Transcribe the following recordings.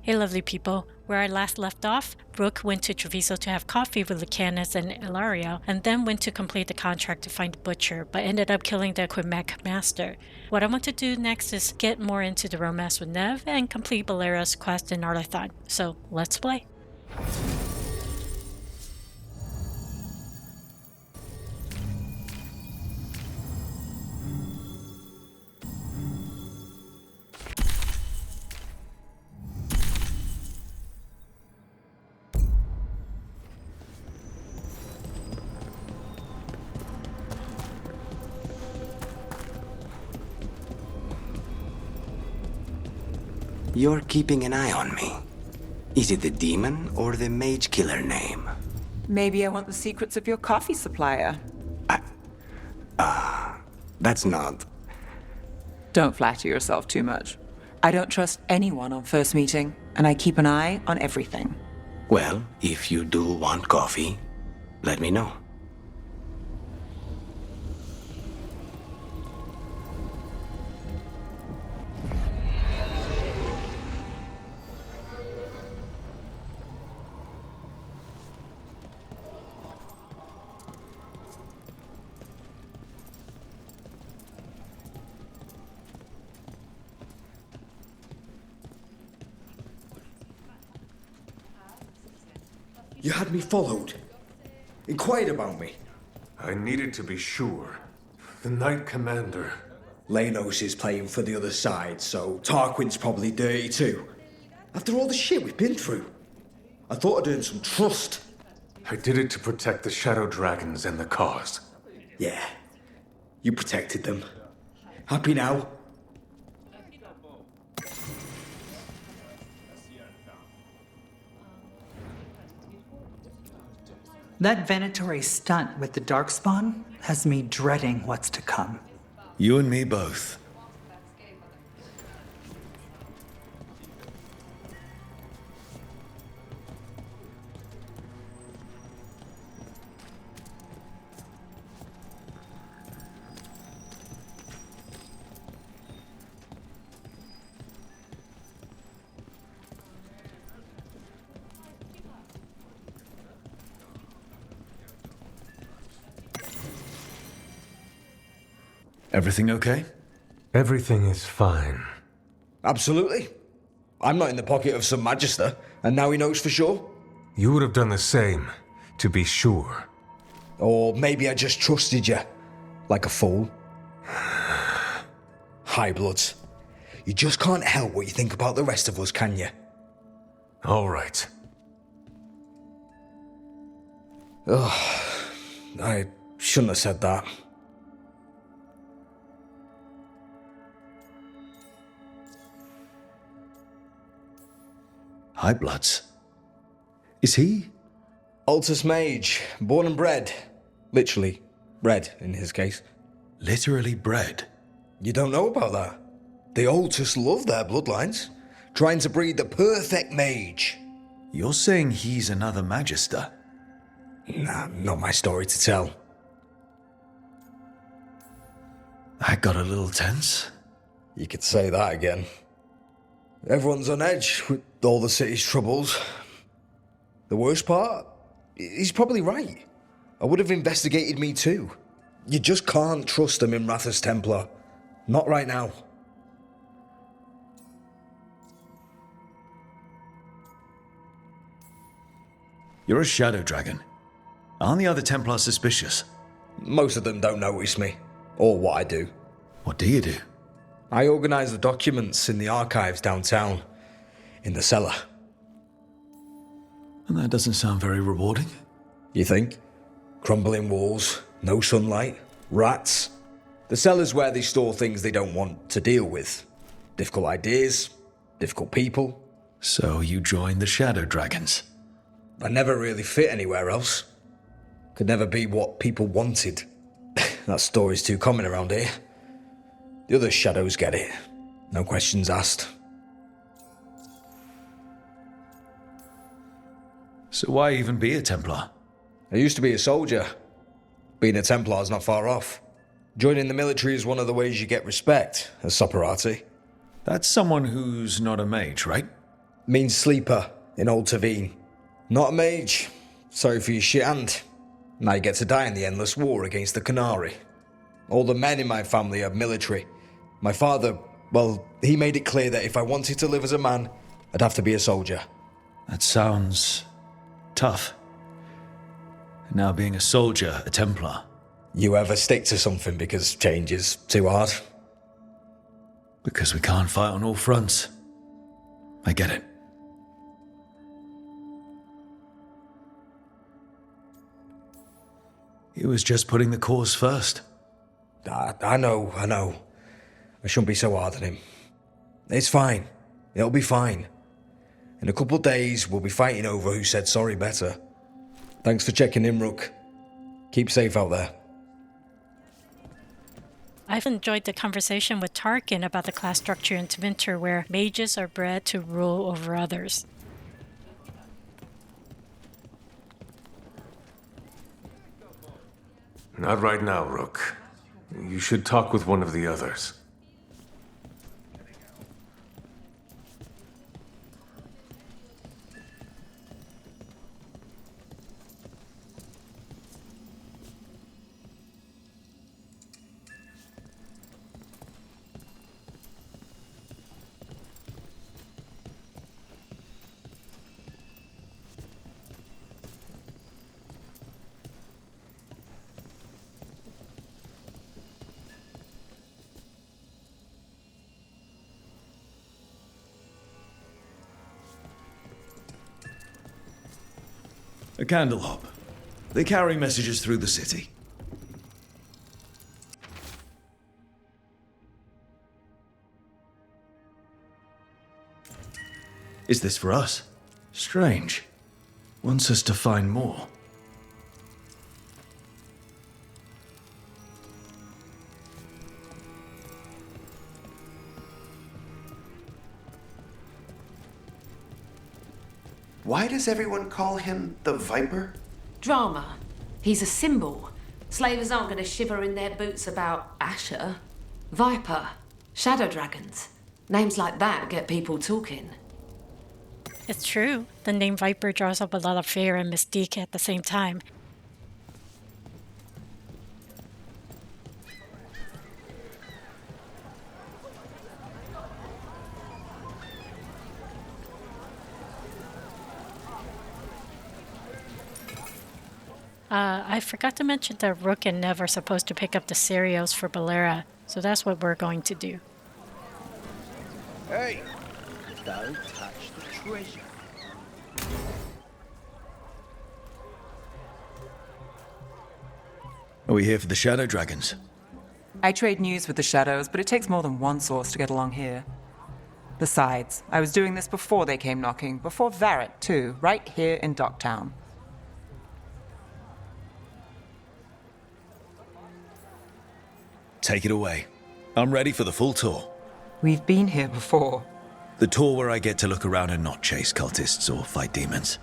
Hey lovely people, where I last left off, Brooke went to Treviso to have coffee with Lucanus and Ilario, and then went to complete the contract to find Butcher, but ended up killing the Quimac master. What I want to do next is get more into the romance with Nev and complete Balera's quest in Arlathon, so let's play. You're keeping an eye on me. Is it the demon or the mage killer name? Maybe I want the secrets of your coffee supplier. That's not... Don't flatter yourself too much. I don't trust anyone on first meeting, and I keep an eye on everything. Well, if you do want coffee, let me know. You had me followed. Inquired about me. I needed to be sure. The Knight Commander. Lanos is playing for the other side, so Tarquin's probably dirty too. After all the shit we've been through. I thought I'd earned some trust. I did it to protect the Shadow Dragons and the cause. Yeah. You protected them. Happy now? That Venatori stunt with the Darkspawn has me dreading what's to come. You and me both. Everything okay? Everything is fine. Absolutely. I'm not in the pocket of some magister, and now he knows for sure. You would have done the same, to be sure. Or maybe I just trusted you, like a fool. High bloods. You just can't help what you think about the rest of us, can you? All right. Ugh, I shouldn't have said that. High Bloods. Is he? Altus Mage, born and bred. Literally, bred in his case. Literally bred? You don't know about that? The Altus love their bloodlines, trying to breed the perfect mage. You're saying he's another Magister? Nah, not my story to tell. That got a little tense. You could say that again. Everyone's on edge with all the city's troubles. The worst part? He's probably right. I would have investigated me too. You just can't trust them in Rathus Templar. Not right now. You're a Shadow Dragon. Aren't the other Templars suspicious? Most of them don't notice me, or what I do. What do you do? I organise the documents in the archives downtown, in the cellar. And that doesn't sound very rewarding. You think? Crumbling walls, no sunlight, rats. The cellar's where they store things they don't want to deal with. Difficult ideas, difficult people. So you joined the Shadow Dragons? I never really fit anywhere else. Could never be what people wanted. That story's too common around here. The other shadows get it. No questions asked. So why even be a Templar? I used to be a soldier. Being a Templar's not far off. Joining the military is one of the ways you get respect, as Soparati. That's someone who's not a mage, right? means sleeper in Old Tavine. Not a mage. Sorry for your shit hand. Now you get to die in the endless war against the Canary. All the men in my family are military. My father, well, he made it clear that if I wanted to live as a man, I'd have to be a soldier. That sounds tough. Now being a soldier, a Templar. You ever stick to something because change is too hard? Because we can't fight on all fronts. I get it. He was just putting the cause first. I know. I shouldn't be so hard on him. It's fine. It'll be fine. In a couple days, we'll be fighting over who said sorry better. Thanks for checking in, Rook. Keep safe out there. I've enjoyed the conversation with Tarkin about the class structure in Tevinter where mages are bred to rule over others. Not right now, Rook. You should talk with one of the others. A candle hop. They carry messages through the city. Is this for us? Strange. Wants us to find more. — Why does everyone call him the Viper? Drama. He's a symbol. Slavers aren't going to shiver in their boots about Asher. Viper. Shadow dragons. Names like that get people talking. It's true. The name Viper draws up a lot of fear and mystique at the same time. I forgot to mention that Rook and Nev are supposed to pick up the cereals for Balera, so that's what we're going to do. Hey! Don't touch the treasure. Are we here for the Shadow Dragons? I trade news with the Shadows, but it takes more than one source to get along here. Besides, I was doing this before they came knocking, before Varret, too, right here in Docktown. Take it away. I'm ready for the full tour. We've been here before. The tour where I get to look around and not chase cultists or fight demons.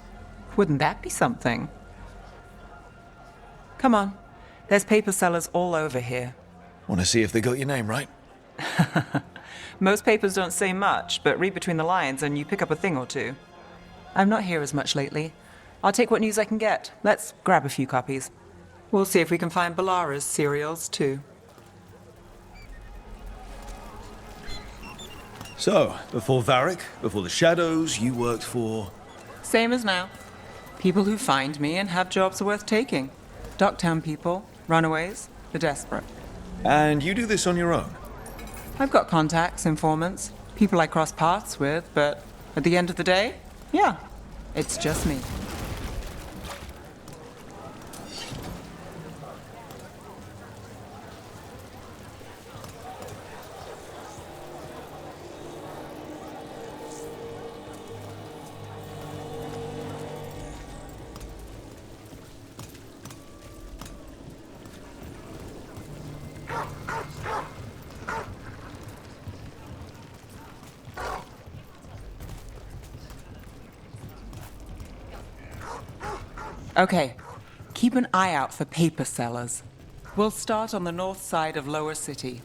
Wouldn't that be something? Come on. There's paper sellers all over here. Want to see if they got your name right? Most papers don't say much, but read between the lines and you pick up a thing or two. I'm not here as much lately. I'll take what news I can get. Let's grab a few copies. We'll see if we can find Balara's cereals, too. So, before Varric, before the Shadows, you worked for... Same as now. People who find me and have jobs worth taking. Docktown people, runaways, the desperate. And you do this on your own? I've got contacts, informants, people I cross paths with, but at the end of the day, yeah, it's just me. Okay, keep an eye out for paper sellers. We'll start on the north side of Lower City.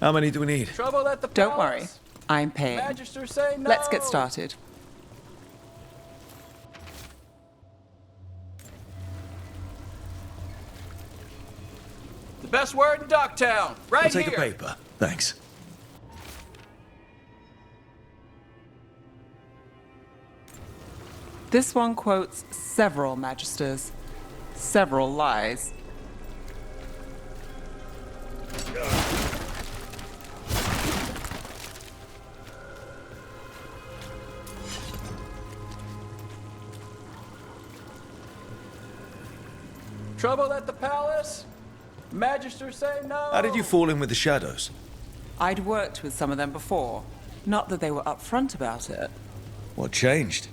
How many do we need? Trouble at the Don't palace? worry, I'm paying. Magister say no. Let's get started. The best word in Ducktown, right I'll take here. a paper. Thanks. This one quotes several magisters, several lies. Trouble at the palace? Magister say no. How did you fall in with the shadows? I'd worked with some of them before. Not that they were upfront about it. What changed?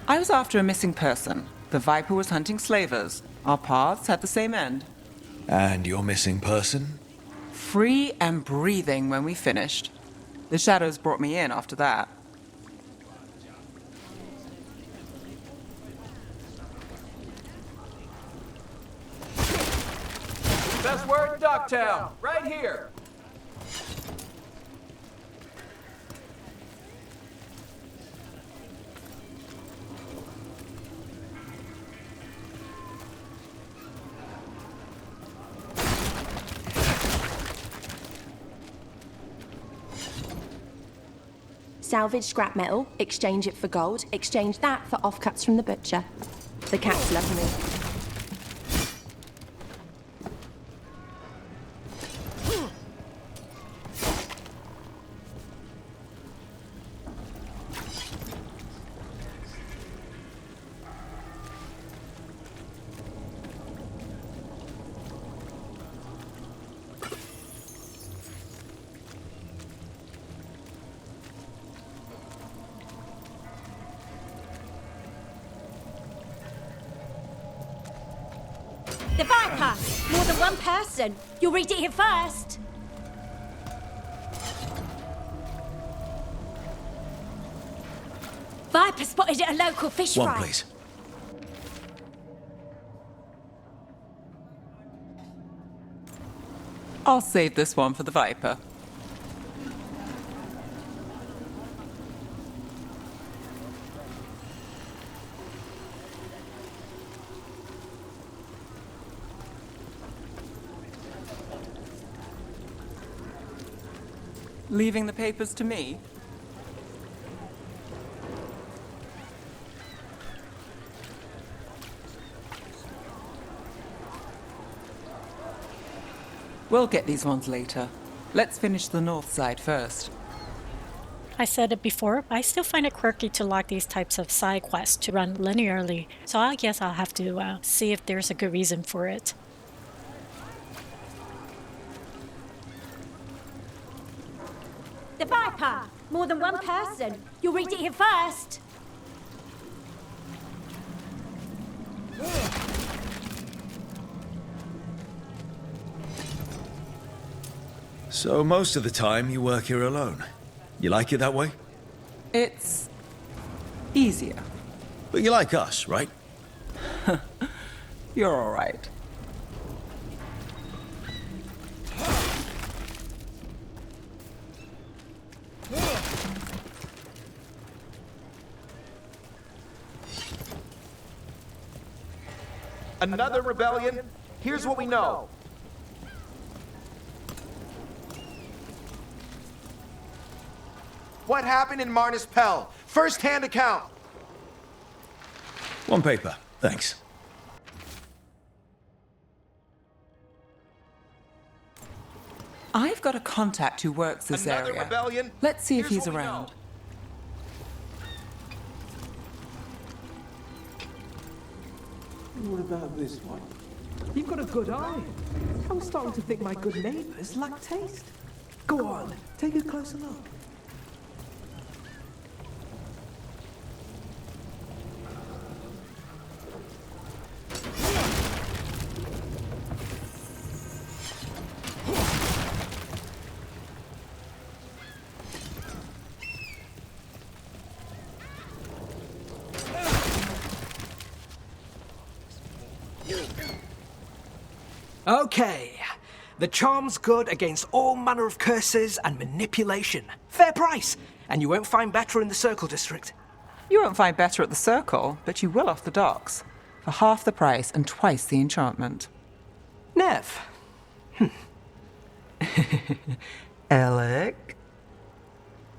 I was after a missing person. The Viper was hunting slavers. Our paths had the same end. And your missing person? Free and breathing when we finished. The shadows brought me in after that. Best word in Ducktown, right here. Salvage scrap metal, exchange it for gold, exchange that for offcuts from the butcher. The cats love me. The Viper! More than one person. You'll read it here first. Viper spotted at a local fish One, fry. please. I'll save this one for the Viper. Leaving the papers to me? We'll get these ones later. Let's finish the north side first. I said it before, I still find it quirky to lock these types of side quests to run linearly, so I guess I'll have to see if there's a good reason for it. The Viper! More than one person. You'll read it here first. So most of the time you work here alone. You like it that way? It's easier. But you like us, right? You're all right. Another rebellion? Here's what we know. What happened in Marnus Pell? First-hand account. One paper. Thanks. I've got a contact who works this Another area. rebellion? Let's see if Here's he's what we around. know. What about this one? You've got a good eye. I'm starting to think my good neighbours lack taste. Go on, take a closer look. Okay. The charm's good against all manner of curses and manipulation. Fair price, and you won't find better in the Circle District. You won't find better at the Circle, but you will off the docks. For half the price and twice the enchantment. Nev, Alec?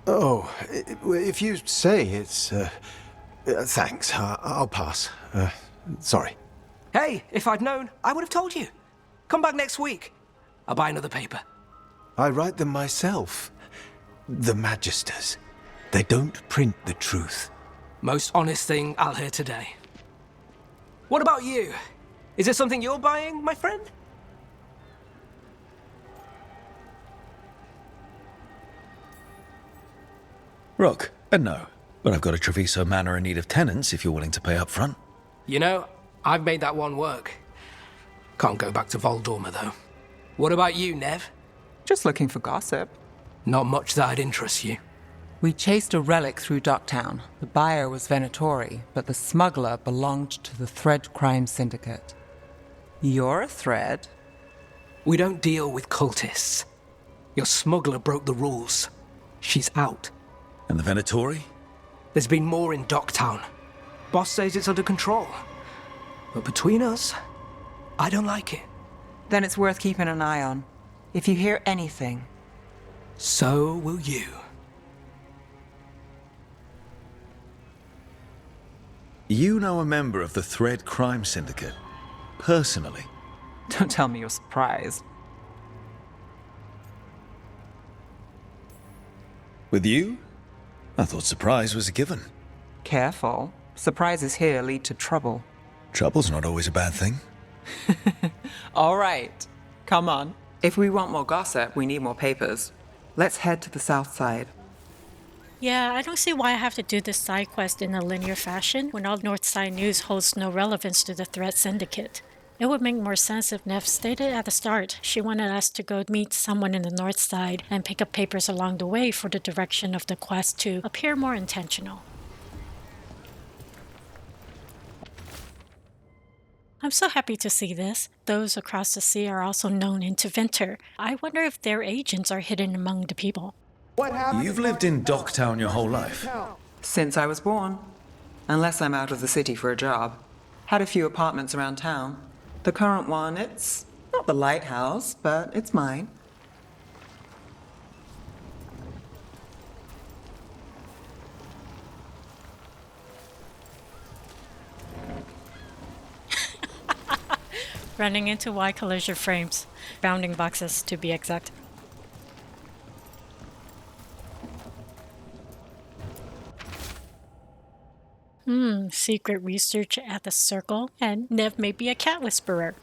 Oh, if you say it's... thanks, I'll pass. Sorry. Hey, if I'd known, I would have told you. Come back next week. I'll buy another paper. I write them myself. The Magisters. They don't print the truth. Most honest thing I'll hear today. What about you? Is there something you're buying, my friend? Rook, no. But I've got a Treviso Manor in need of tenants if you're willing to pay up front. You know, I've made that one work. Can't go back to Voldorma, though. What about you, Nev? Just looking for gossip. Not much that'd interest you. We chased a relic through Docktown. The buyer was Venatori, but the smuggler belonged to the Thread Crime Syndicate. You're a Thread? We don't deal with cultists. Your smuggler broke the rules. She's out. And the Venatori? There's been more in Docktown. Boss says it's under control. But between us, I don't like it. Then it's worth keeping an eye on. If you hear anything. So will you. You know a member of the Thread Crime Syndicate? Personally? Don't tell me you're surprised. With you? I thought surprise was a given. Careful. Surprises here lead to trouble. Trouble's not always a bad thing. All right. Come on. If we want more gossip, we need more papers. Let's head to the south side. Yeah, I don't see why I have to do this side quest in a linear fashion when all North Side news holds no relevance to the Threat Syndicate. It would make more sense if Nev stated at the start she wanted us to go meet someone in the North Side and pick up papers along the way for the direction of the quest to appear more intentional. I'm so happy to see this. Those across the sea are also known into Winter. I wonder if their agents are hidden among the people. You've lived in Docktown your whole life? Since I was born. Unless I'm out of the city for a job. Had a few apartments around town. The current one, it's not the lighthouse, but it's mine. Running into Y collision frames. Bounding boxes, to be exact. Secret research at the Circle, and Nev may be a cat whisperer.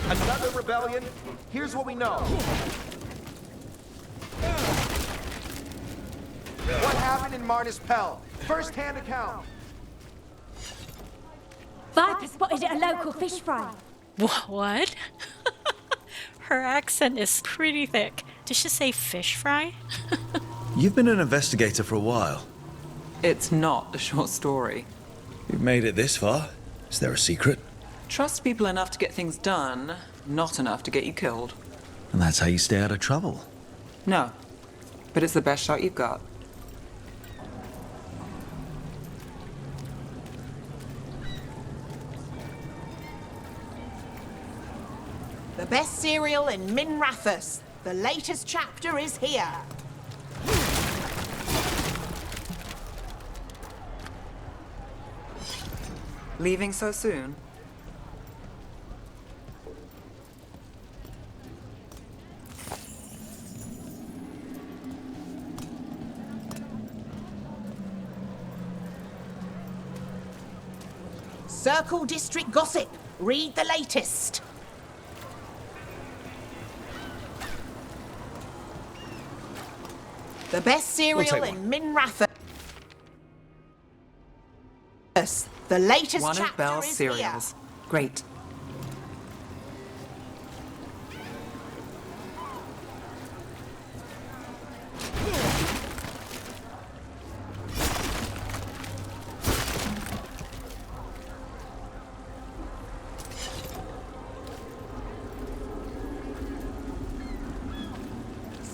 Another rebellion? Here's what we know. What happened in Marnis Pell? First-hand account. Viper spotted at a local fish fry. What? Her accent is pretty thick. Did she say fish fry? You've been an investigator for a while. It's not a short story. You've made it this far. Is there a secret? Trust people enough to get things done, not enough to get you killed. And that's how you stay out of trouble. No, but it's the best shot you've got. The best cereal in Min Rathus. The latest chapter is here. Leaving so soon? Circle District Gossip. Read the latest. The best cereal in Minrathus. The latest One chapter of Belle's is cereals. here. Great.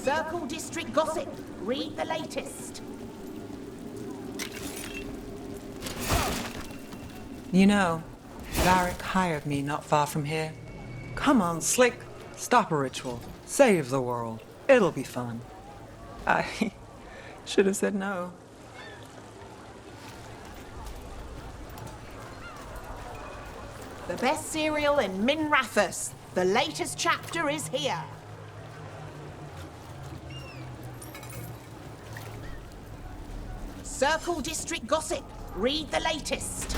Circle District Gossip. Read the latest. You know, Varric hired me not far from here. Come on, Slick. Stop a ritual. Save the world. It'll be fun. I should have said no. The best cereal in Minrathus. The latest chapter is here. Circle District Gossip. Read the latest.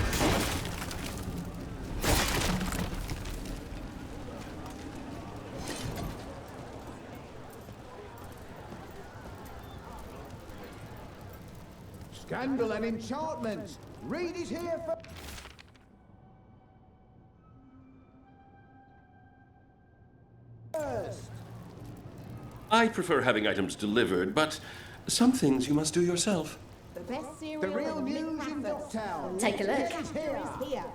Scandal and enchantment. Reed is here for... first. I prefer having items delivered, but some things you must do yourself. The best cereal The real in news in Minrathus. Dogtown. Take a look. Is here.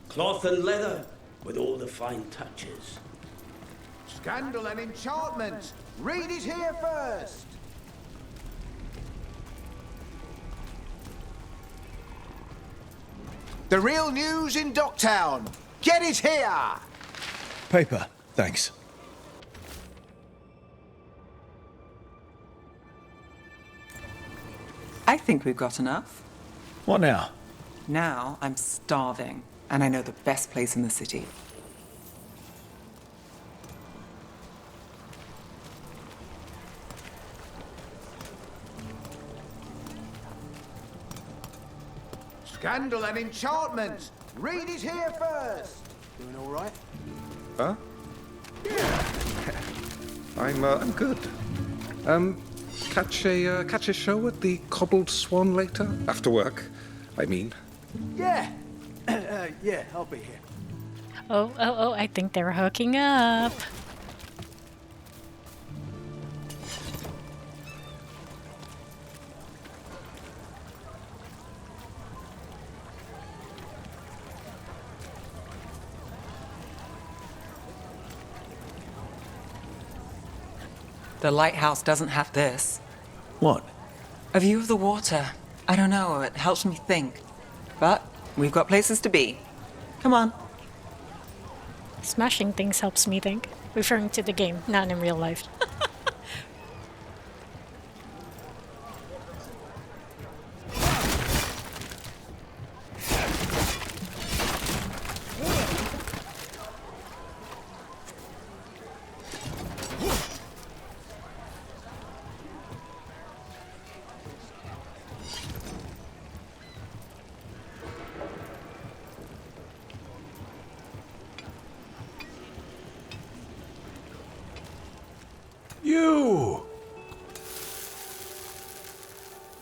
Cloth and leather, with all the fine touches. Scandal and enchantment. Reed is here first. The real news in Dogtown. Get it here. Paper, thanks. I think we've got enough. What now? Now I'm starving, and I know the best place in the city. Scandal and enchantment. Reed is here first. Doing all right? Huh? I'm good. Catch a show at the Cobbled Swan later? After work, I mean. Yeah. Yeah, I'll be here. Oh, I think they're hooking up. The lighthouse doesn't have this. What? A view of the water. I don't know, it helps me think. But we've got places to be. Come on. Smashing things helps me think. Referring to the game, not in real life. You!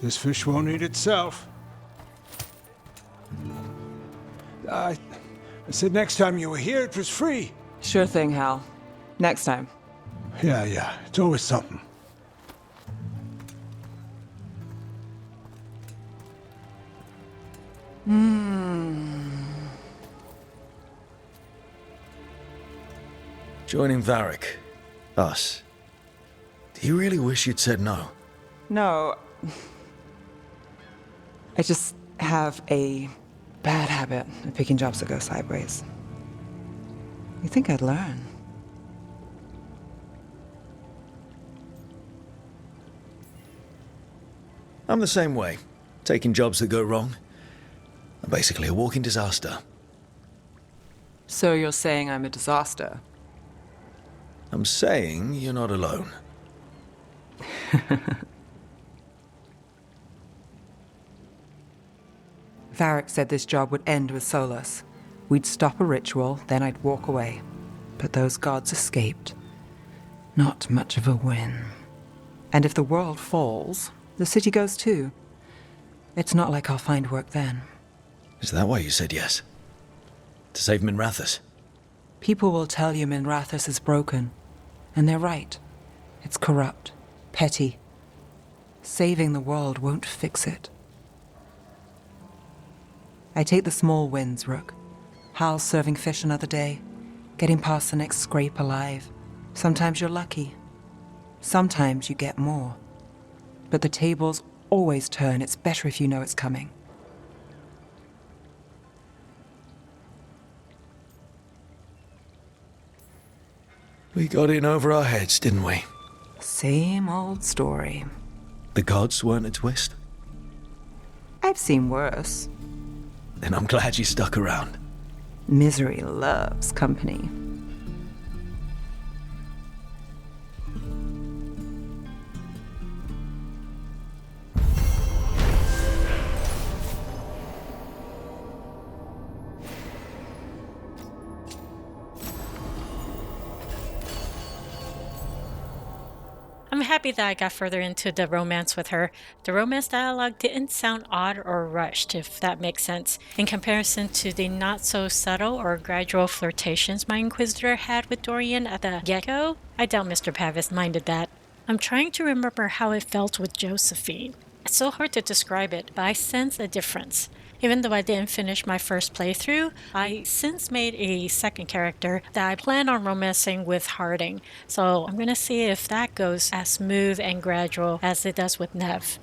This fish won't eat itself. I said next time you were here, it was free. Sure thing, Hal. Next time. Yeah, it's always something. Joining Varric. Us. Do you really wish you'd said no? No. I just have a bad habit of picking jobs that go sideways. You think I'd learn? I'm the same way. Taking jobs that go wrong. I'm basically a walking disaster. So you're saying I'm a disaster? I'm saying you're not alone. Varric said this job would end with Solus. We'd stop a ritual, then I'd walk away. But those gods escaped. Not much of a win. And if the world falls, the city goes too. It's not like I'll find work then. Is that why you said yes? To save Minrathous? People will tell you Minrathous is broken. And they're right. It's corrupt, petty. Saving the world won't fix it. I take the small wins, Rook. Hal serving fish another day, getting past the next scrape alive. Sometimes you're lucky. Sometimes you get more. But the tables always turn. It's better if you know it's coming. We got in over our heads, didn't we? Same old story. The gods weren't a twist? I've seen worse. Then I'm glad you stuck around. Misery loves company. I'm happy that I got further into the romance with her. The romance dialogue didn't sound odd or rushed, if that makes sense, in comparison to the not-so-subtle or gradual flirtations my Inquisitor had with Dorian at the get-go. I doubt Mr. Pavis minded that. I'm trying to remember how it felt with Josephine. It's so hard to describe it, but I sense a difference. Even though I didn't finish my first playthrough, I since made a second character that I plan on romancing with Harding, so I'm gonna see if that goes as smooth and gradual as it does with Nev.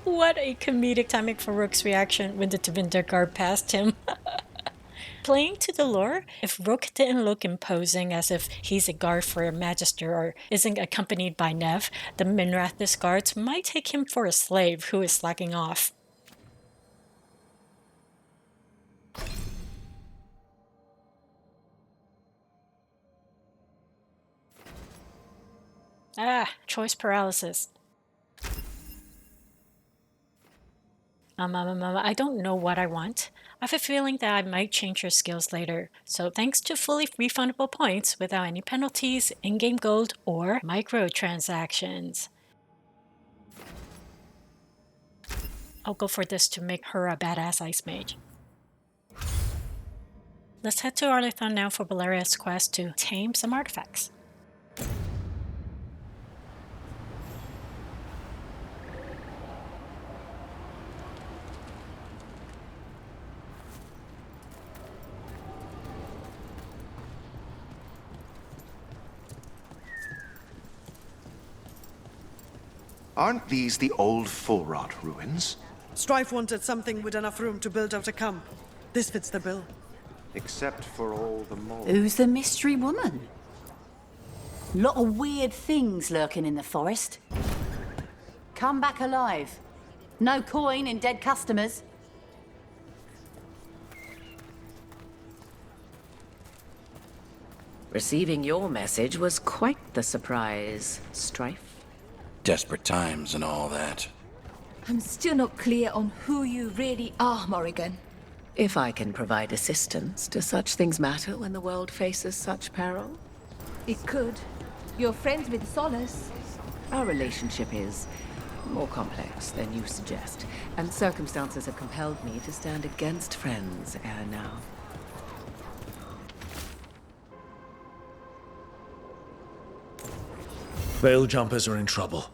What a comedic timing for Rook's reaction when the Tevinder guard passed him. Playing to the lore, if Rook didn't look imposing as if he's a guard for a Magister or isn't accompanied by Nev, the Minrathous guards might take him for a slave who is slacking off. Choice paralysis. I don't know what I want. I have a feeling that I might change your skills later, so thanks to fully refundable points without any penalties, in-game gold, or microtransactions. I'll go for this to make her a badass ice mage. Let's head to Arlethon now for Valeria's quest to tame some artifacts. Aren't these the old Fullrot ruins? Strife wanted something with enough room to build out a camp. This fits the bill. Except for all the mold. Who's the mystery woman? Lot of weird things lurking in the forest. Come back alive. No coin in dead customers. Receiving your message was quite the surprise, Strife. Desperate times and all that. I'm still not clear on who you really are, Morrigan. If I can provide assistance, do such things matter when the world faces such peril? It could. You're friends with Solus. Our relationship is more complex than you suggest, and circumstances have compelled me to stand against friends ere now. Veil jumpers are in trouble.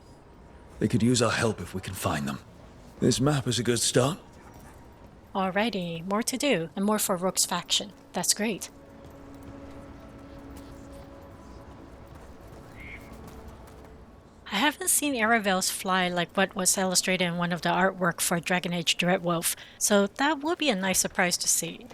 They could use our help if we can find them. This map is a good start. Alrighty, more to do, and more for Rook's faction. That's great. I haven't seen Aravels fly like what was illustrated in one of the artwork for Dragon Age Dreadwolf, so that would be a nice surprise to see.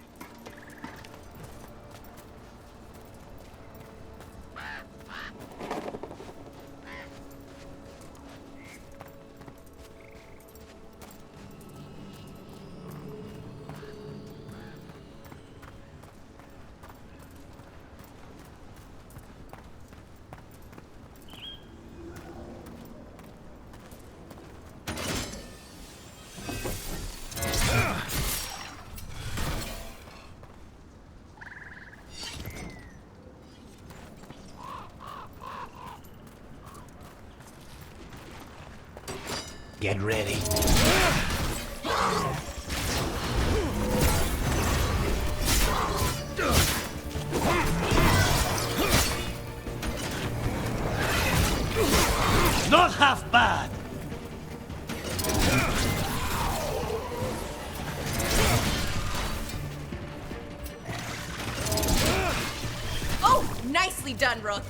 Get ready. Not half bad. Oh, nicely done, Rook.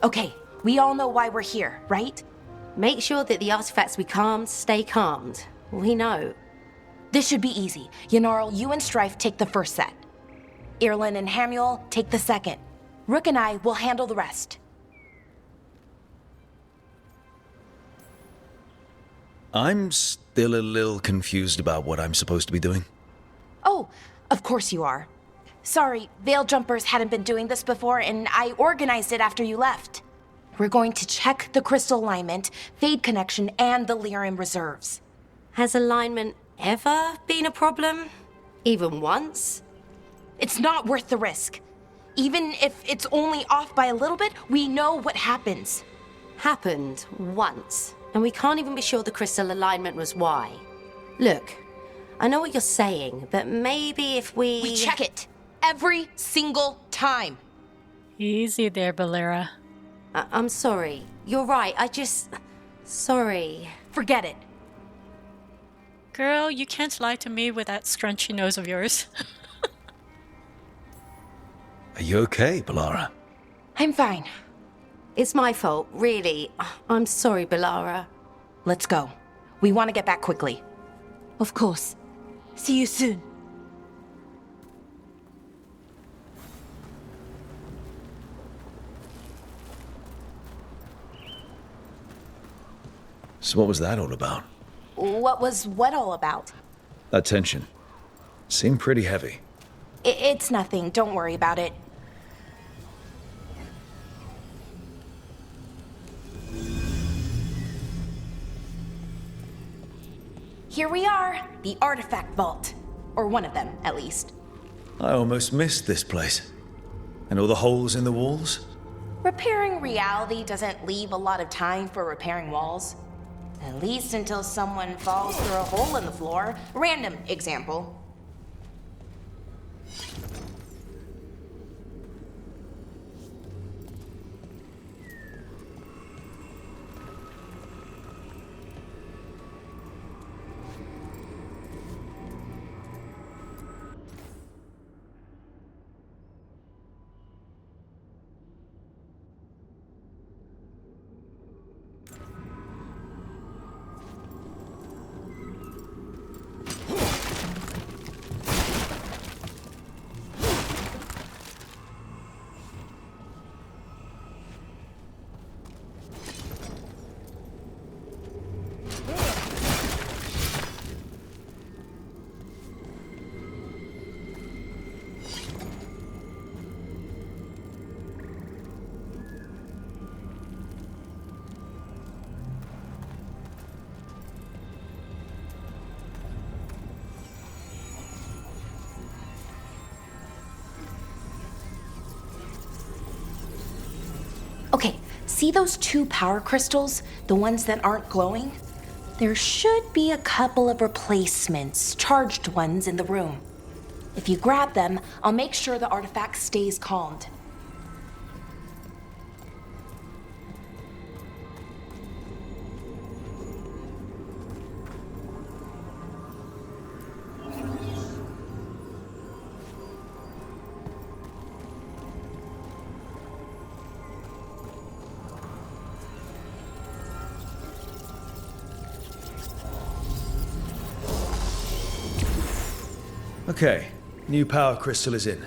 Okay, we all know why we're here, right? Make sure that the artifacts we calmed stay calmed. We know. This should be easy. Yanarl, you and Strife take the first set. Irlin and Hamuel take the second. Rook and I will handle the rest. I'm still a little confused about what I'm supposed to be doing. Oh, of course you are. Sorry, Veil Jumpers hadn't been doing this before, and I organized it after you left. We're going to check the crystal alignment, fade connection, and the lyrium reserves. Has alignment ever been a problem? Even once? It's not worth the risk. Even if it's only off by a little bit, we know what happens. Happened once, and we can't even be sure the crystal alignment was why. Look, I know what you're saying, but maybe if we... We check it. Every single time. Easy there, Balera. I'm sorry. You're right. Sorry. Forget it. Girl, you can't lie to me with that scrunchy nose of yours. Are you okay, Balara? I'm fine. It's my fault, really. I'm sorry, Balara. Let's go. We want to get back quickly. Of course. See you soon. So what was that all about? What was what all about? That tension. Seemed pretty heavy. It's nothing. Don't worry about it. Here we are, the artifact vault. Or one of them, at least. I almost missed this place. And all the holes in the walls? Repairing reality doesn't leave a lot of time for repairing walls. At least until someone falls through a hole in the floor. Random example. Okay, see those 2 power crystals? The ones that aren't glowing? There should be a couple of replacements, charged ones, in the room. If you grab them, I'll make sure the artifact stays calmed. Okay, new power crystal is in.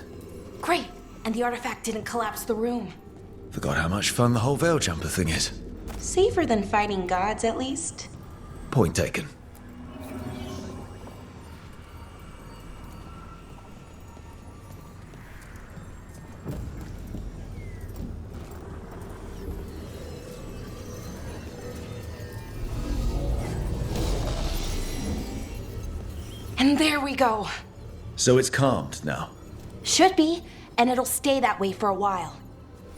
Great, and the artifact didn't collapse the room. Forgot how much fun the whole Veil Jumper thing is. Safer than fighting gods, at least. Point taken. And there we go. So it's calmed now. Should be, and it'll stay that way for a while.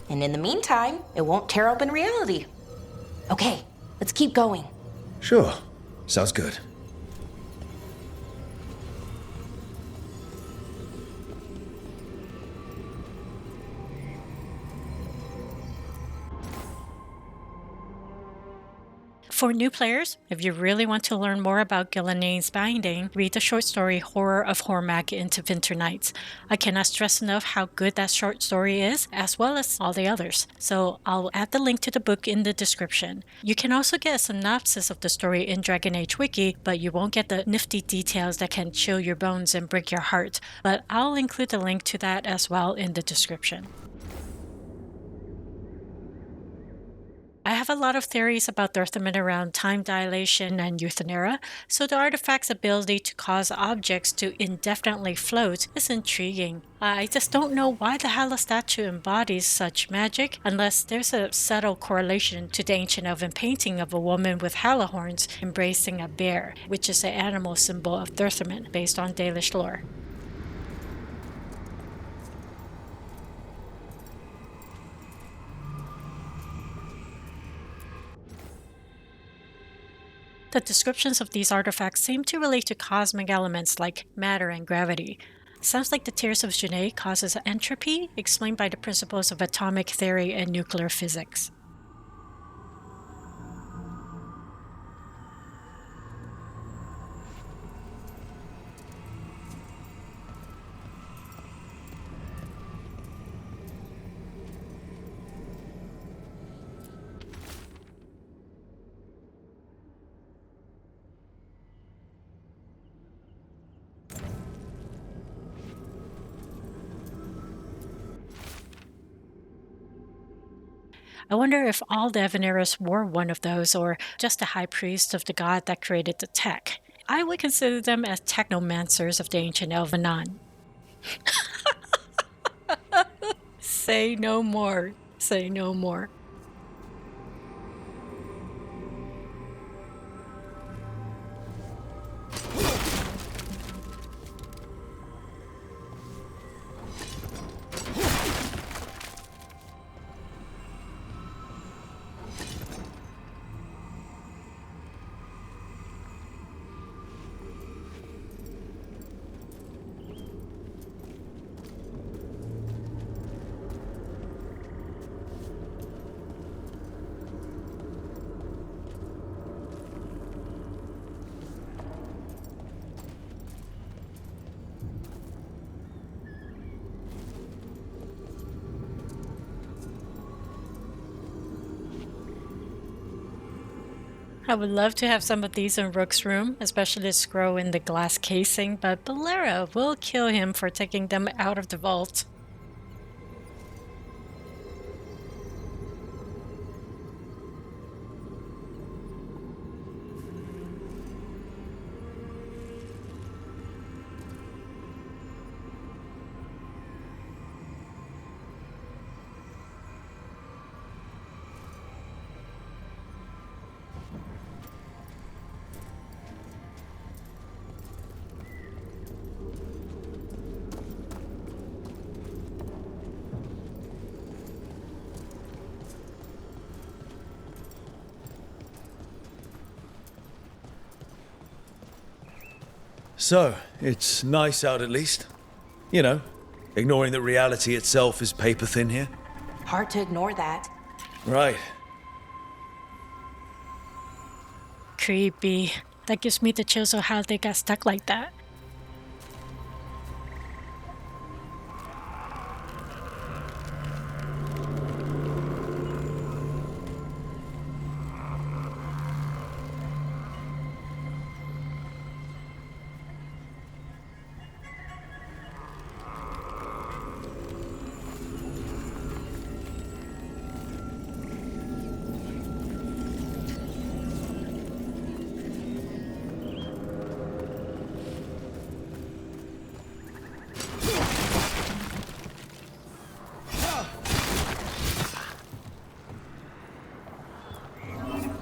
And in the meantime, it won't tear open reality. Okay, let's keep going. Sure, sounds good. For new players, if you really want to learn more about Ghilanaine's binding, read the short story Horror of Hormak into Winter Nights. I cannot stress enough how good that short story is, as well as all the others. So I'll add the link to the book in the description. You can also get a synopsis of the story in Dragon Age Wiki, but you won't get the nifty details that can chill your bones and break your heart. But I'll include the link to that as well in the description. I have a lot of theories about the Earthmen around time dilation and Euthenera, so the artifact's ability to cause objects to indefinitely float is intriguing. I just don't know why the Hala statue embodies such magic, unless there's a subtle correlation to the ancient elven painting of a woman with Hala horns embracing a bear, which is the animal symbol of Earthmen based on Dalish lore. The descriptions of these artifacts seem to relate to cosmic elements like matter and gravity. Sounds like the Tears of Janae causes entropy, explained by the principles of atomic theory and nuclear physics. I wonder if all the Evanirus were one of those, or just a high priest of the god that created the tech. I would consider them as technomancers of the ancient Elvenon. Say no more. Say no more. I would love to have some of these in Rook's room, especially the scroll in the glass casing, but Bolera will kill him for taking them out of the vault. So, it's nice out at least. You know, ignoring that reality itself is paper thin here. Hard to ignore that. Right. Creepy. That gives me the chills of how they got stuck like that.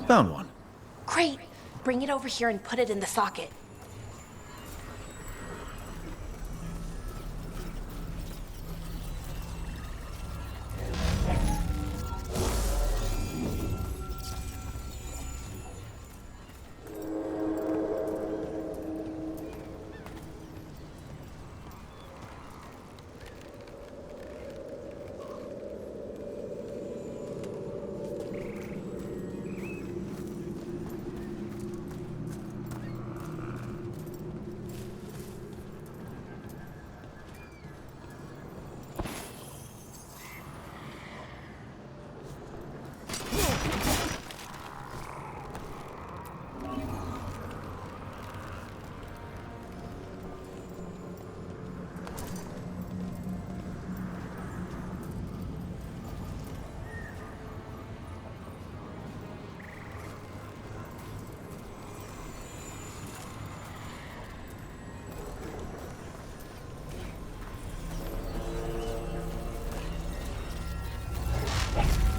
Found one. Great. Bring it over here and put it in the socket.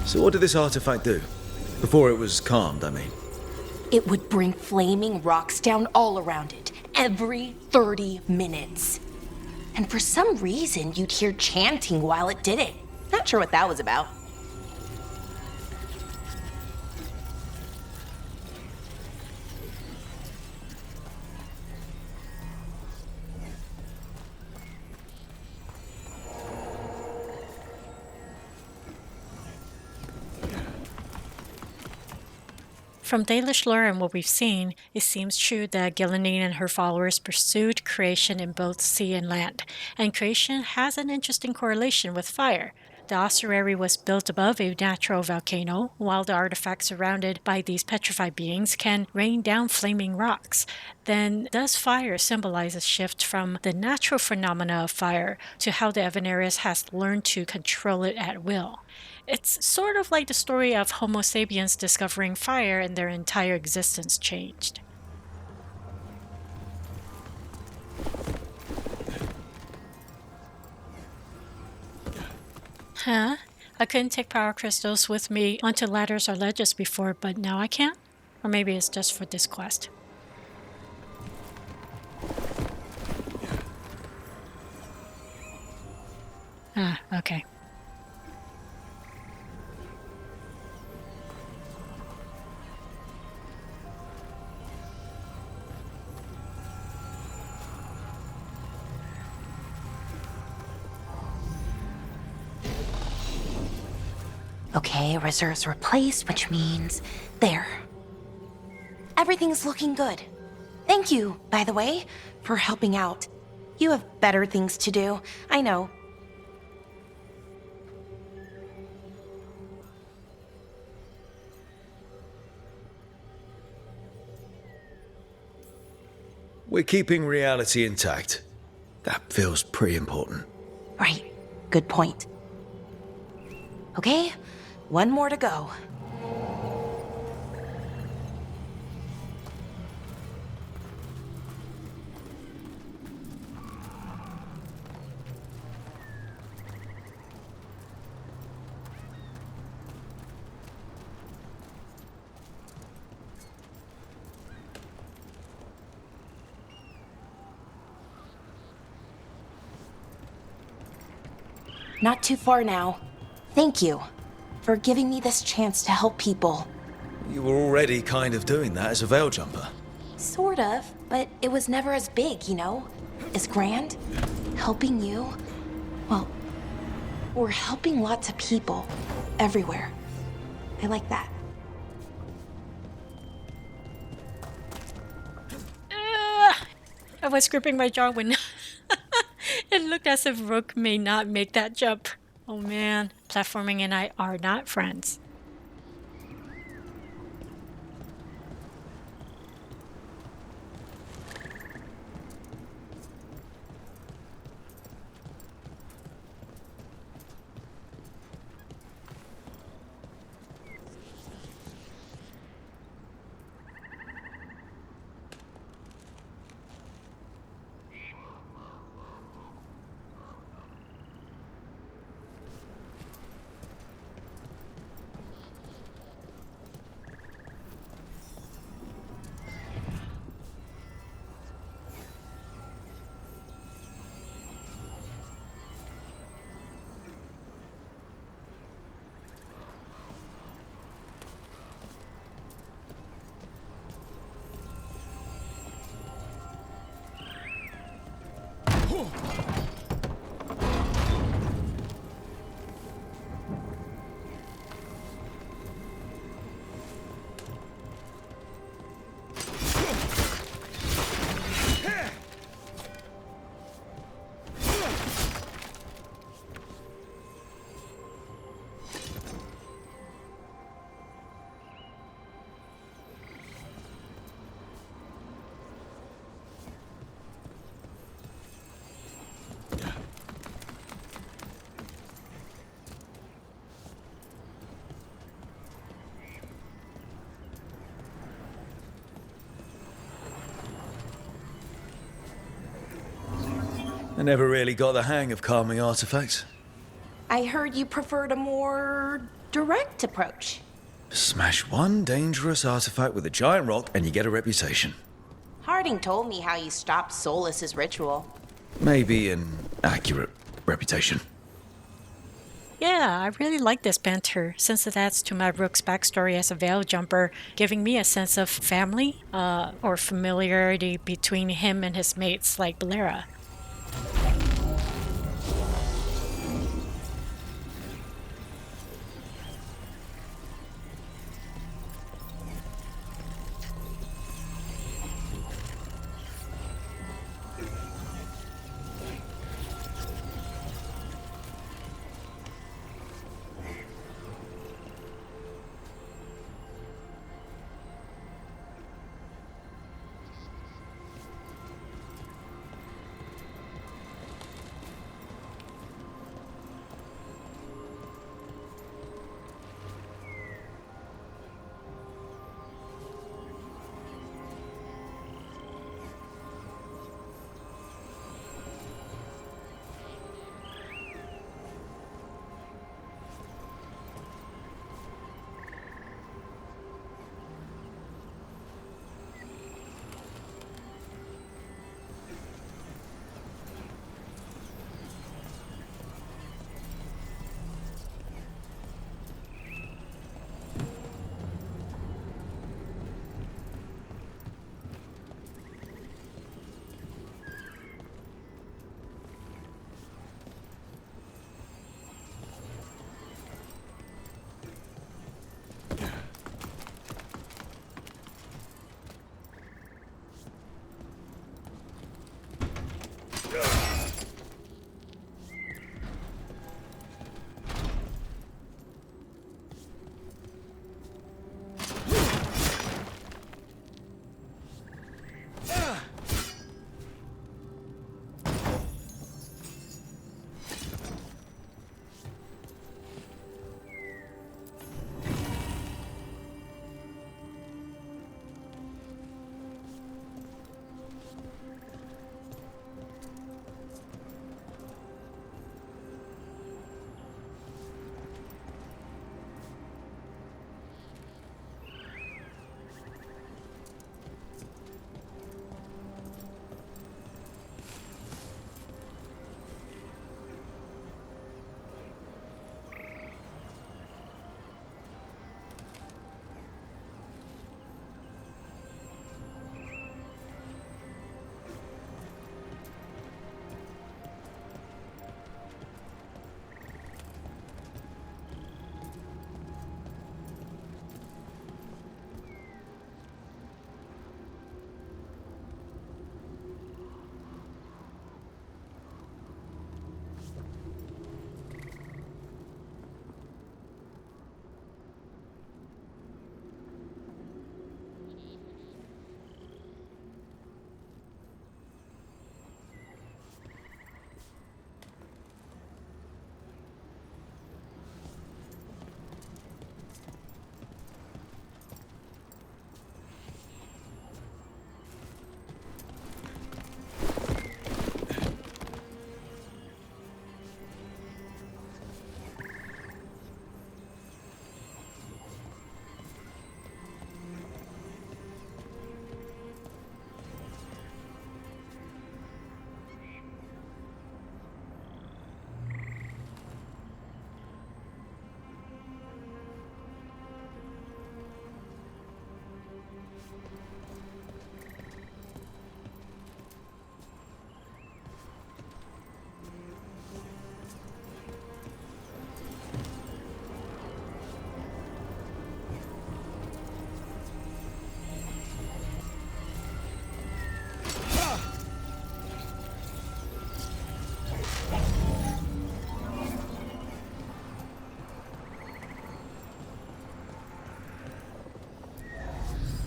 So what did this artifact do? Before it was calmed, I mean. It would bring flaming rocks down all around it, every 30 minutes. And for some reason, you'd hear chanting while it did it. Not sure what that was about. From Dalish lore and what we've seen, it seems true that Gillenine and her followers pursued creation in both sea and land, and creation has an interesting correlation with fire. The ossuary was built above a natural volcano, while the artifacts surrounded by these petrified beings can rain down flaming rocks. Then does fire symbolize a shift from the natural phenomena of fire to how the Evanirus has learned to control it at will? It's sort of like the story of Homo sapiens discovering fire and their entire existence changed. Huh? I couldn't take power crystals with me onto ladders or ledges before, but now I can? Or maybe it's just for this quest. Ah, okay. Okay, reserves replaced, which means there. Everything's looking good. Thank you, by the way, for helping out. You have better things to do, I know. We're keeping reality intact. That feels pretty important. Right, good point. Okay, one more to go. Not too far now. Thank you for giving me this chance to help people. You were already kind of doing that as a veil jumper. Sort of. but it was never as big, you know? As grand. Helping you. Well, we're helping lots of people. Everywhere. I like that. I was gripping my jaw when it looked as if Rook may not make that jump. Oh man, platforming and I are not friends. I never really got the hang of calming artifacts. I heard you preferred a more direct approach. Smash one dangerous artifact with a giant rock and you get a reputation. Harding told me how you stopped Solus's ritual. Maybe an accurate reputation. Yeah, I really like this banter, since it adds to my Rook's backstory as a veil jumper, giving me a sense of family, or familiarity between him and his mates like Balera.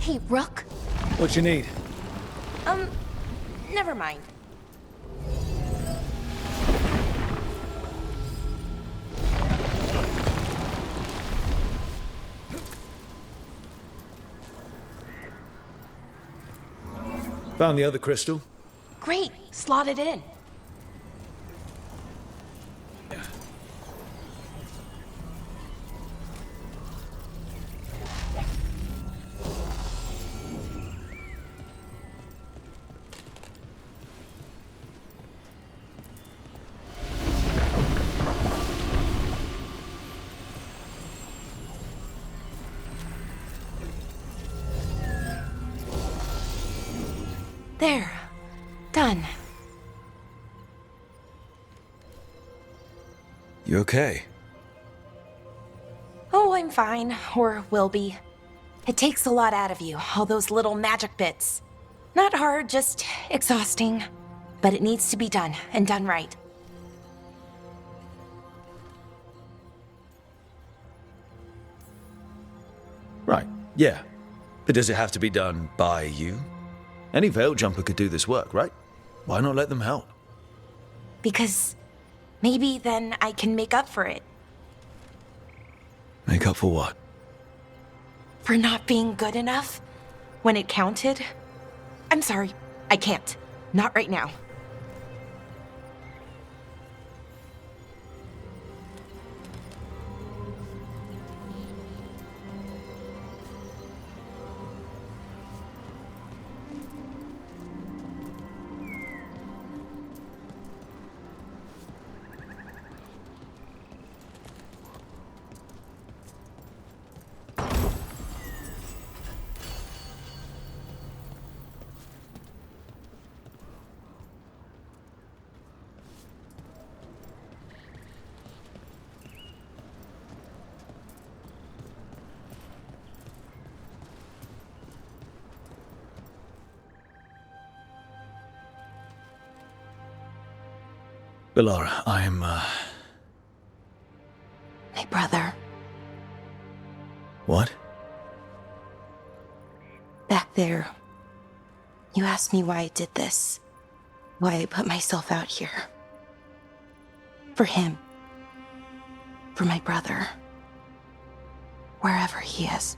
Hey, Rook. What you need? Never mind. Found the other crystal? Great. Slot it in. There. Done. You okay? Oh, I'm fine. Or will be. It takes a lot out of you, all those little magic bits. Not hard, just exhausting. But it needs to be done, and done right. Right, yeah. But does it have to be done by you? Any Veil Jumper could do this work, right? Why not let them help? Because maybe then I can make up for it. Make up for what? For not being good enough when it counted. I'm sorry, I can't. Not right now. Belara, I'm, My brother. What? Back there. You asked me why I did this. Why I put myself out here. For him. For my brother. Wherever he is.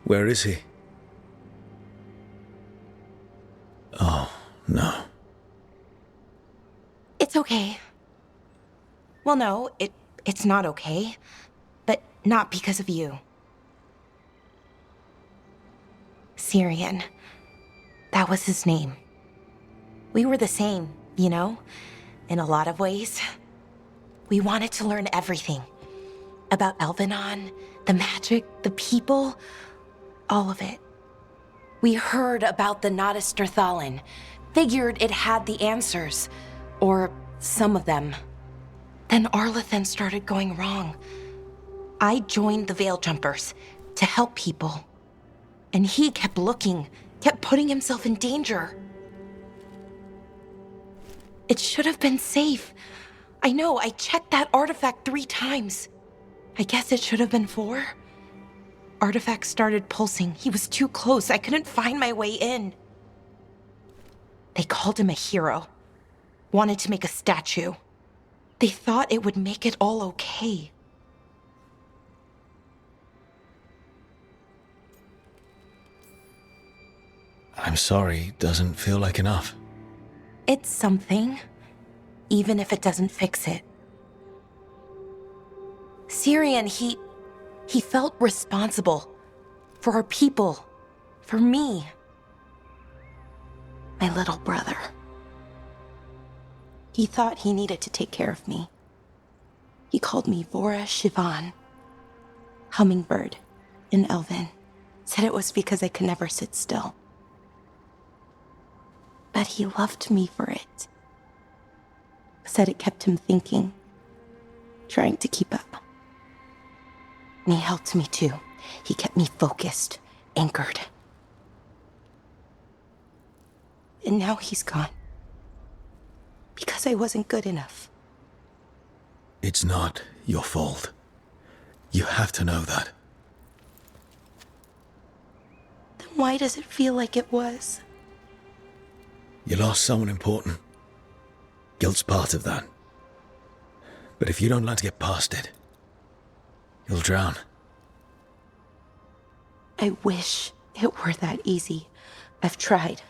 Where is he? Oh, no. It's okay. Well, no, it's not okay. But not because of you. Syrian. That was his name. We were the same, you know? In a lot of ways. We wanted to learn everything. About Elvenon, the magic, the people, all of it. We heard about the Nodus Strathallan, figured it had the answers, or some of them. Then Arlathan started going wrong. I joined the Veil Jumpers to help people. And he kept looking, kept putting himself in danger. It should have been safe. I know, I checked that artifact 3 times. I guess it should have been 4. Artifact started pulsing. He was too close. I couldn't find my way in. They called him a hero. Wanted to make a statue. They thought it would make it all okay. I'm sorry, doesn't feel like enough. It's something, even if it doesn't fix it. Syrian, he felt responsible for our people, for me, my little brother. He thought he needed to take care of me. He called me Vora Shivan, hummingbird in Elven. Said it was because I could never sit still. But he loved me for it. Said it kept him thinking, trying to keep up. And he helped me too. He kept me focused, anchored. And now he's gone. Because I wasn't good enough. It's not your fault. You have to know that. Then why does it feel like it was? You lost someone important. Guilt's part of that. But if you don't learn to get past it, you'll drown. I wish it were that easy. I've tried.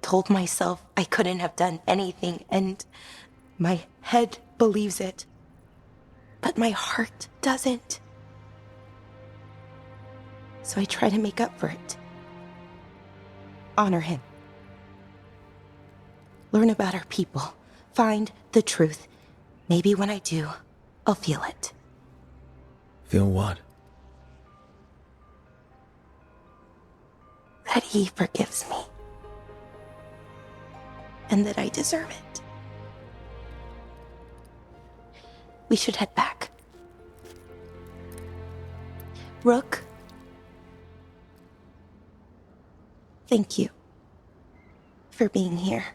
Told myself I couldn't have done anything, and my head believes it. But my heart doesn't. So I try to make up for it. Honor him. Learn about our people. Find the truth. Maybe when I do, I'll feel it. Feel what? That he forgives me. And that I deserve it. We should head back. Rook. Thank you for being here.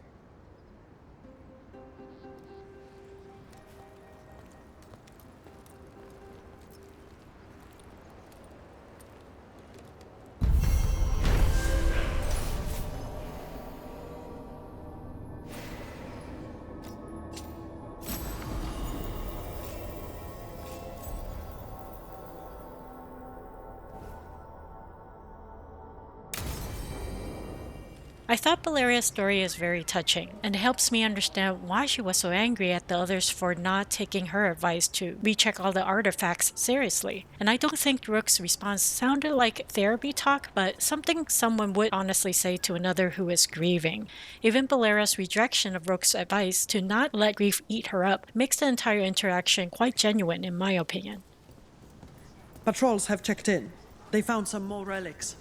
I thought Valeria's story is very touching, and it helps me understand why she was so angry at the others for not taking her advice to recheck all the artifacts seriously. And I don't think Rook's response sounded like therapy talk, but something someone would honestly say to another who is grieving. Even Valeria's rejection of Rook's advice to not let grief eat her up makes the entire interaction quite genuine, in my opinion. Patrols have checked in. They found some more relics.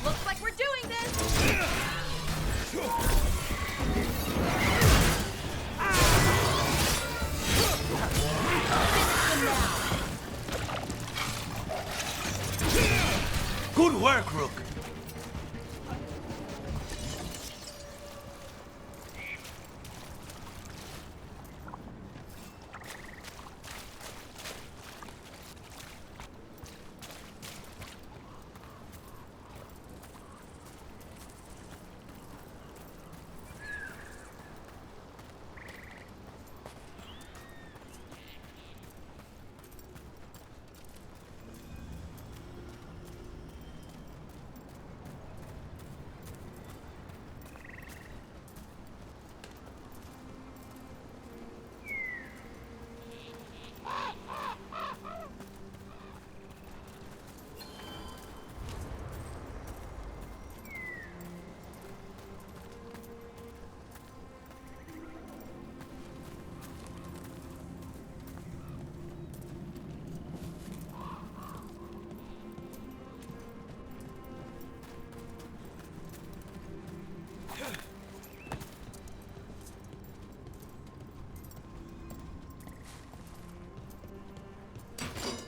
Looks like we're doing this! Good work, Rook.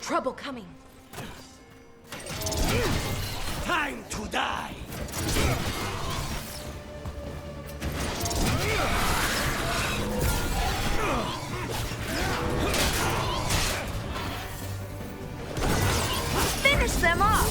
Trouble coming. Time to die! mess them up.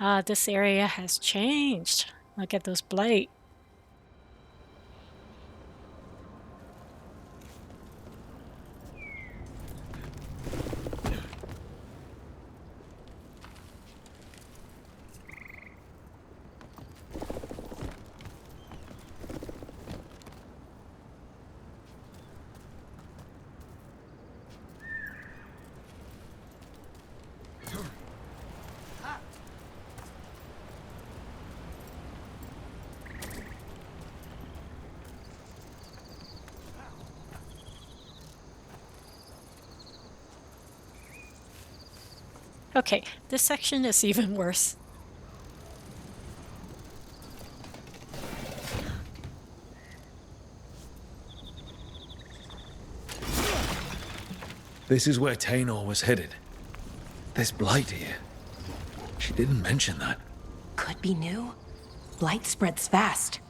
Ah, this area has changed. Look at those blight. Okay, this section is even worse. This is where Tainor was headed. There's blight here. She didn't mention that. Could be new. Blight spreads fast.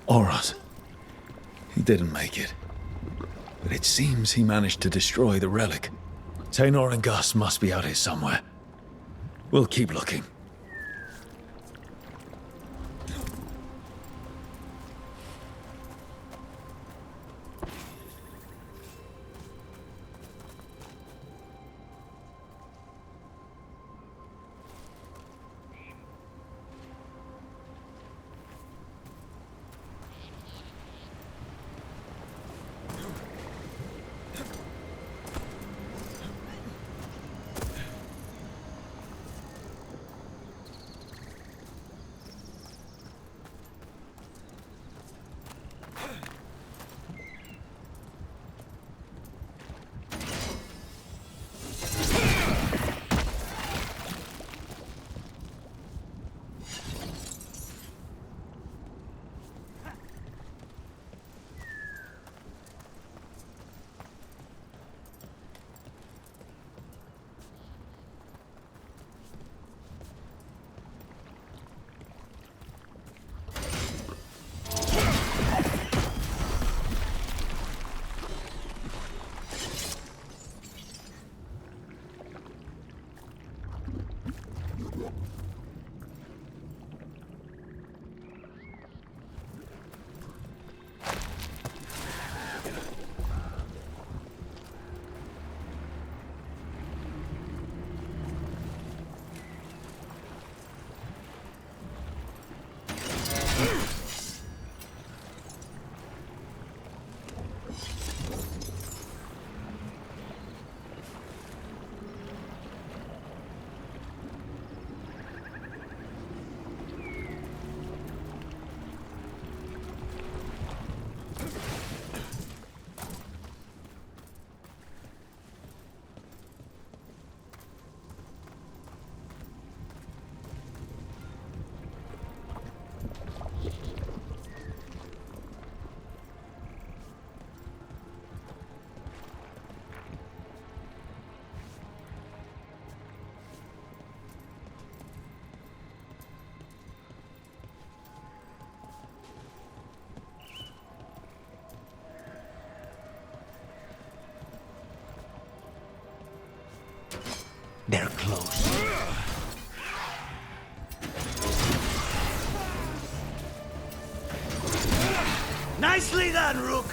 Oros. He didn't make it. But it seems he managed to destroy the relic. Taynor and Gus must be out here somewhere. We'll keep looking. They're close. Nicely done, Rook!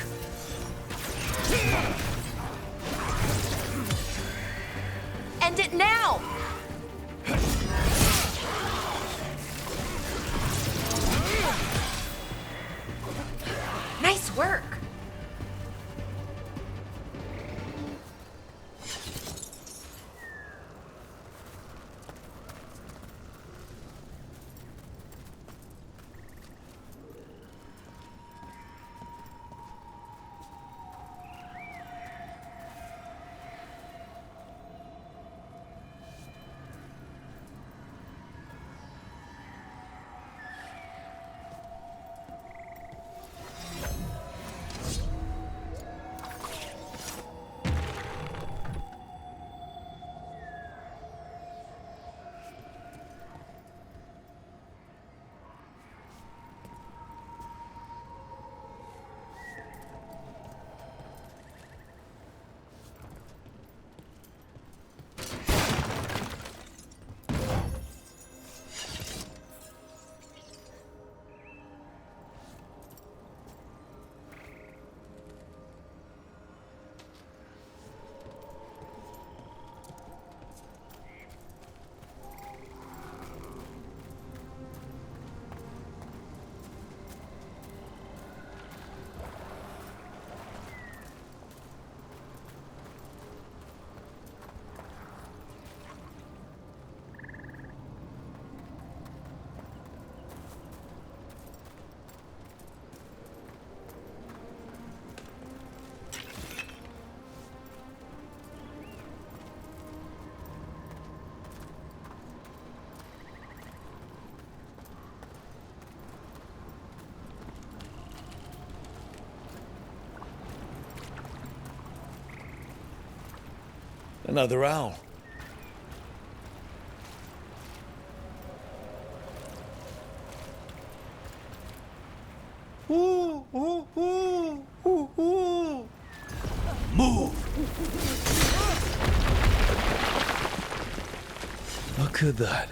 End it now! Nice work! Another owl. Ooh. Move! Look at that.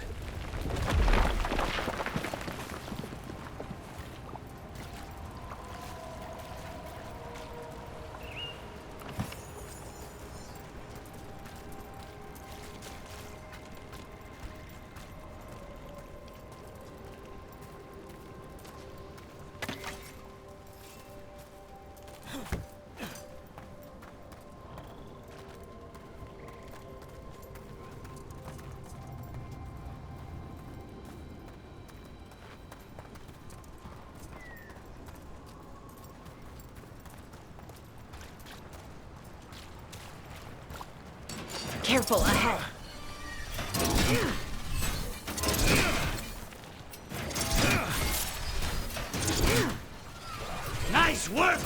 Careful ahead. Nice work!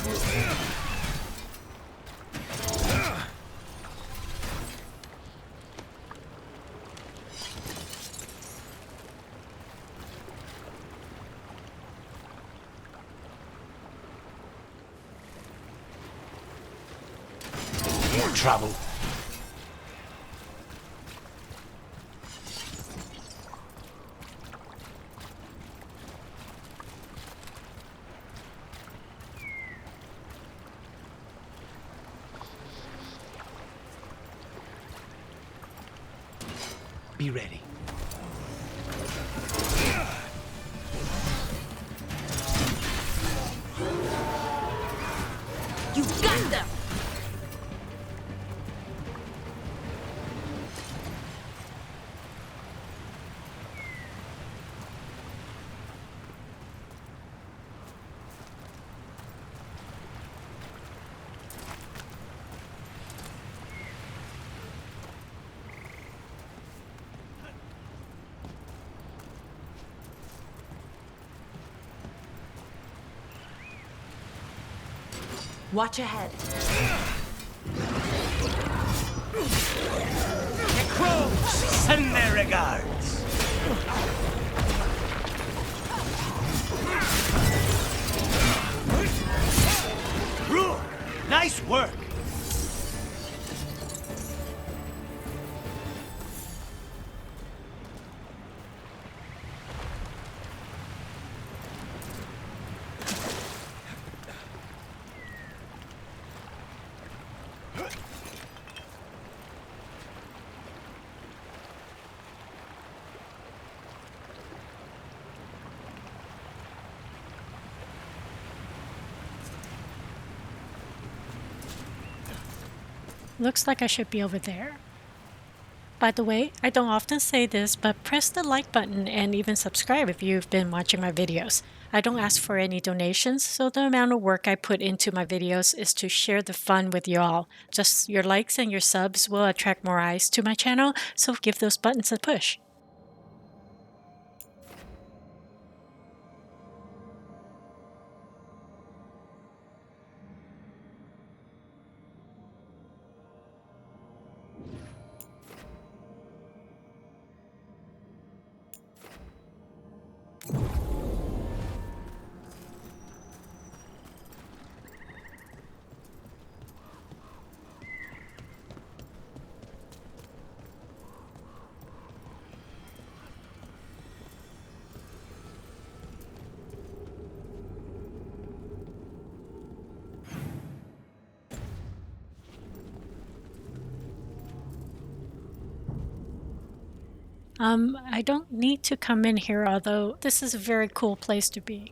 More trouble. Be ready. You got them! Watch ahead. The crows send their regards. Rook, nice work. Looks like I should be over there. By the way, I don't often say this, but press the like button and even subscribe if you've been watching my videos. I don't ask for any donations, so the amount of work I put into my videos is to share the fun with you all. Just your likes and your subs will attract more eyes to my channel, so give those buttons a push. I don't need to come in here, although this is a very cool place to be.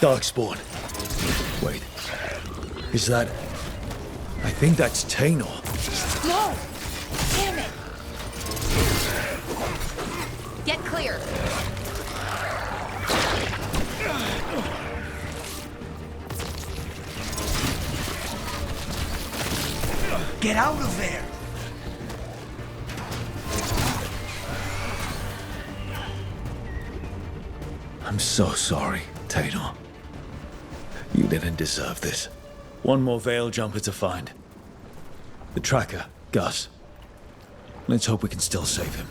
Darkspawn. Wait. Is that... I think that's Tainor. No! Damn it! Get clear. Get out of there! I'm so sorry, Tainor. You didn't deserve this. One more Veil Jumper to find. The tracker, Gus. Let's hope we can still save him.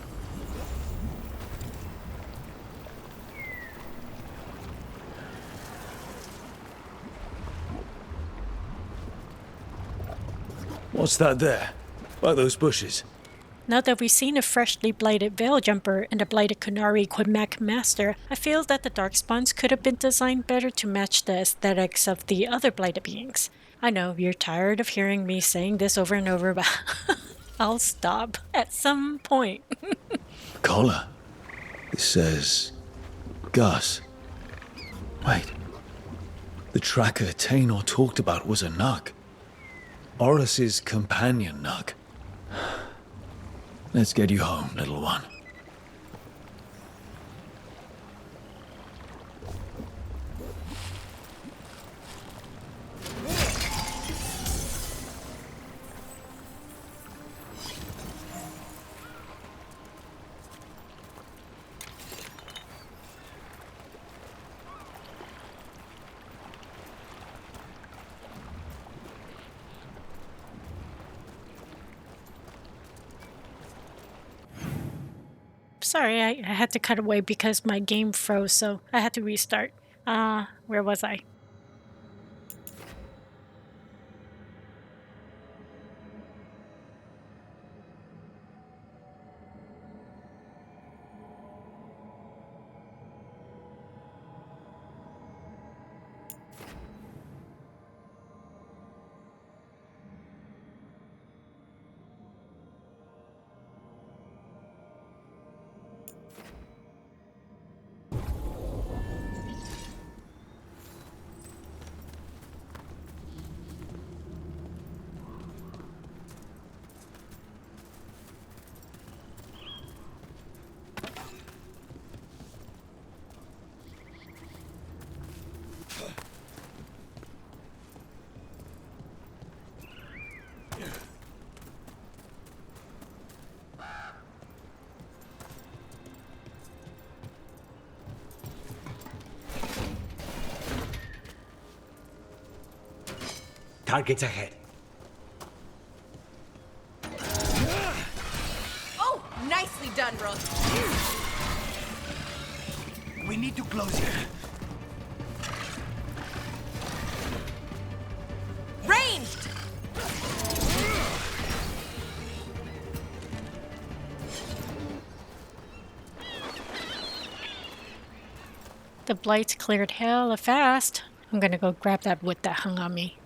What's that there? By those bushes? Now that we've seen a freshly blighted Veil Jumper and a blighted Kunari Quimek Master, I feel that the Darkspawns could have been designed better to match the aesthetics of the other blighted beings. I know you're tired of hearing me saying this over and over, but I'll stop at some point. Collar. It says... Gus. Wait. The tracker Tainor talked about was a Nug. Oris's companion Nug. Let's get you home, little one. Sorry, I had to cut away because my game froze, so I had to restart. Where was I? Targets ahead. Oh, nicely done, Brooke. We need to close it. Ranged! The blights cleared hella fast. I'm gonna go grab that wood that hung on me.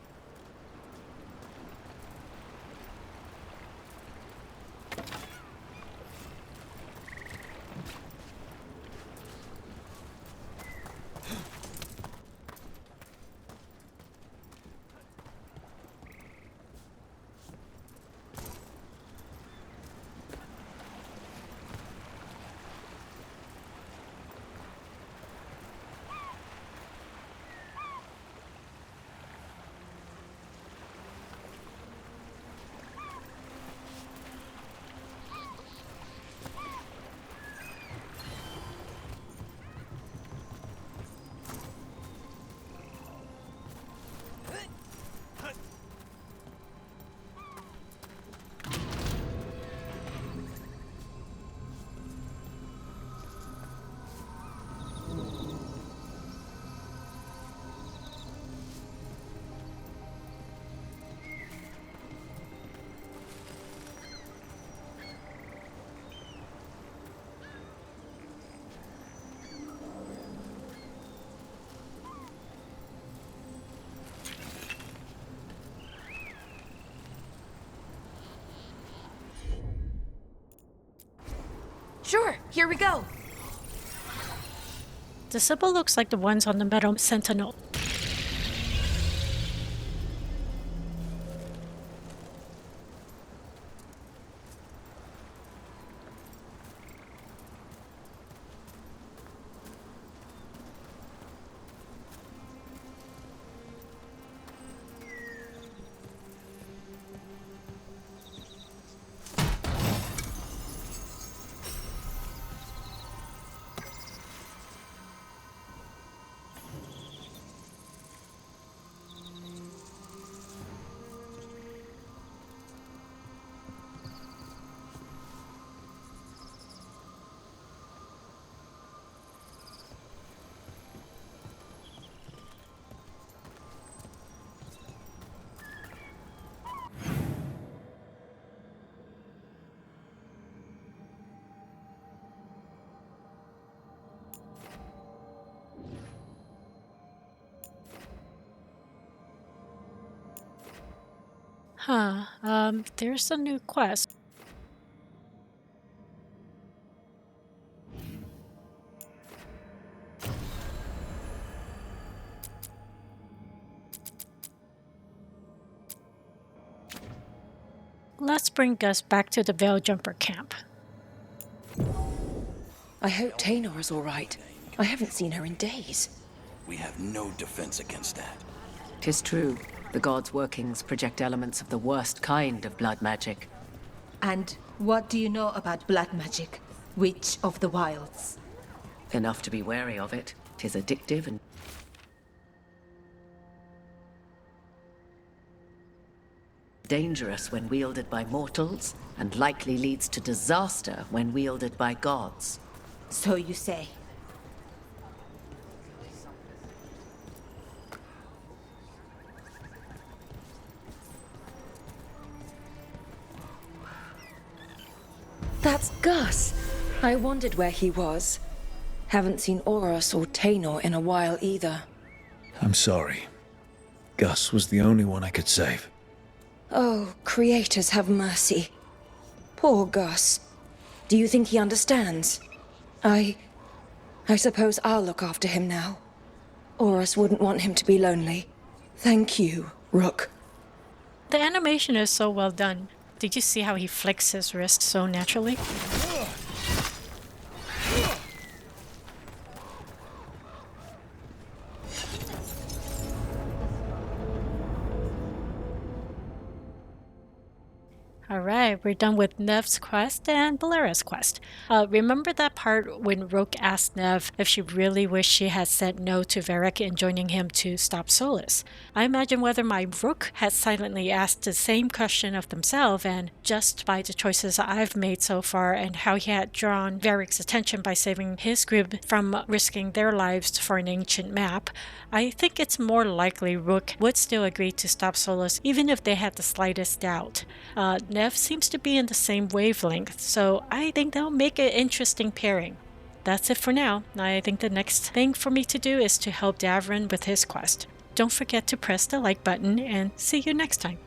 Sure, here we go. The symbol looks like the ones on the metal sentinel. There's a new quest. Let's bring Gus back to the Veilguard camp. I hope Taenor's all right. I haven't seen her in days. We have no defense against that. 'Tis true. The gods' workings project elements of the worst kind of blood magic. And what do you know about blood magic? Witch of the Wilds? Enough to be wary of it. 'Tis addictive and dangerous when wielded by mortals, and likely leads to disaster when wielded by gods. So you say. That's Gus. I wondered where he was. Haven't seen Oros or Taenor in a while either. I'm sorry. Gus was the only one I could save. Oh, creators have mercy. Poor Gus. Do you think he understands? I suppose I'll look after him now. Oros wouldn't want him to be lonely. Thank you, Rook. The animation is so well done. Did you see how he flicks his wrist so naturally? Alright, we're done with Nev's quest and Valera's quest. Remember that part when Roke asked Nev if she really wished she had said no to Varric in joining him to stop Solus? I imagine whether my Rook had silently asked the same question of themselves, and just by the choices I've made so far and how he had drawn Varric's attention by saving his group from risking their lives for an ancient map, I think it's more likely Rook would still agree to stop Solus even if they had the slightest doubt. Nev seems to be in the same wavelength, so I think they'll make an interesting pairing. That's it for now. I think the next thing for me to do is to help Davrin with his quest. Don't forget to press the like button, and see you next time.